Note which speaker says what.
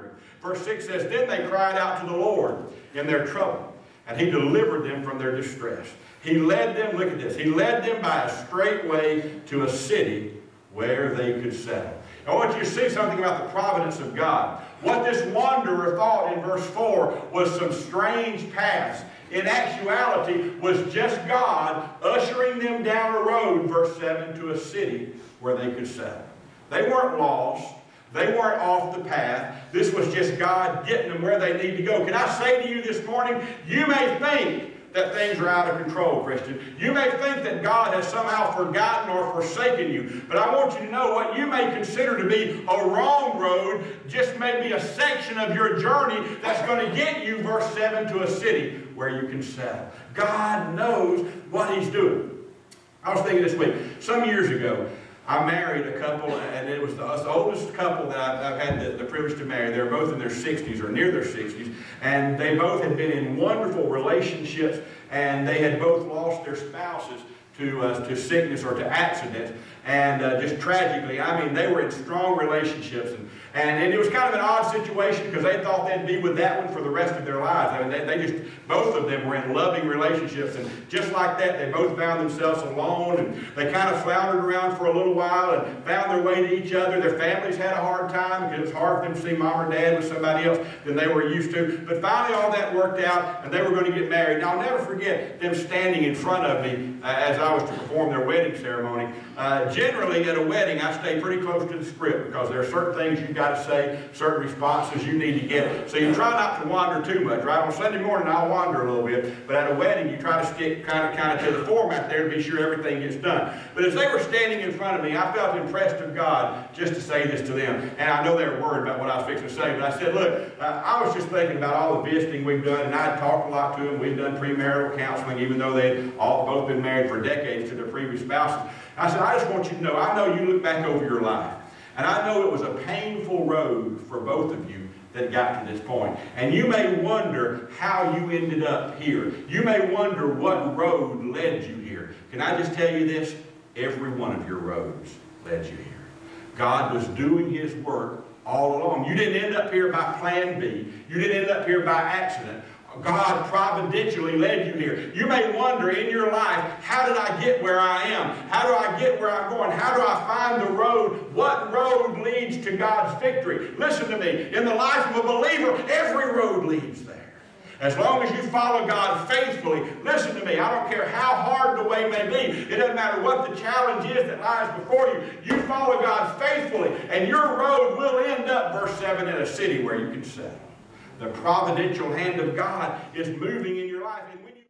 Speaker 1: wonder. Verse 6 says, then they cried out to the Lord in their trouble, and He delivered them from their distress. He led them, look at this, He led them by a straight way to a city where they could settle. I want you to see something about the providence of God. What this wanderer thought in verse 4 was some strange paths. In actuality, was just God ushering them down a road, verse 7, to a city where they could settle. They weren't lost. They weren't off the path. This was just God getting them where they need to go. Can I say to you this morning, you may think that things are out of control, Christian. You may think that God has somehow forgotten or forsaken you. But I want you to know what you may consider to be a wrong road just may be a section of your journey that's going to get you, verse 7, to a city where you can settle. God knows what He's doing. I was thinking this week, some years ago, I married a couple, and it was the oldest couple that I've had the privilege to marry. They were both in their 60s or near their 60s, and they both had been in wonderful relationships, and they had both lost their spouses to sickness or to accidents, and just tragically. I mean, they were in strong relationships, and it was kind of an odd situation because they thought they'd be with that one for the rest of their lives. I mean, they just, both of them were in loving relationships, and just like that, they both found themselves alone, and they kind of floundered around for a little while and found their way to each other. Their families had a hard time because it was hard for them to see mom or dad with somebody else than they were used to. But finally, all that worked out, and they were going to get married. Now, I'll never forget them standing in front of me as I was to perform their wedding ceremony. Generally, at a wedding, I stay pretty close to the script because there are certain things you've got to say, certain responses you need to get. So you try not to wander too much, right? On Sunday morning, I'll wander a little bit, but at a wedding, you try to stick kind of to the format there to be sure everything gets done. But as they were standing in front of me, I felt impressed of God just to say this to them. And I know they were worried about what I was fixing to say, but I said, look, I was just thinking about all the visiting we've done, and I'd talked a lot to them. We'd done premarital counseling, even though they'd both been married for decades to their previous spouses. I said, I just want you to know, I know you look back over your life, and I know it was a painful road for both of you that got to this point. And you may wonder how you ended up here. You may wonder what road led you here. Can I just tell you this? Every one of your roads led you here. God was doing His work all along. You didn't end up here by plan B. You didn't end up here by accident. God providentially led you here. You may wonder in your life, how did I get where I am? How do I get where I'm going? How do I find the road? What road leads to God's victory? Listen to me. In the life of a believer, every road leads there. As long as you follow God faithfully, listen to me, I don't care how hard the way may be. It doesn't matter what the challenge is that lies before you. You follow God faithfully, and your road will end up, verse 7, in a city where you can settle. The providential hand of God is moving in your life. And when you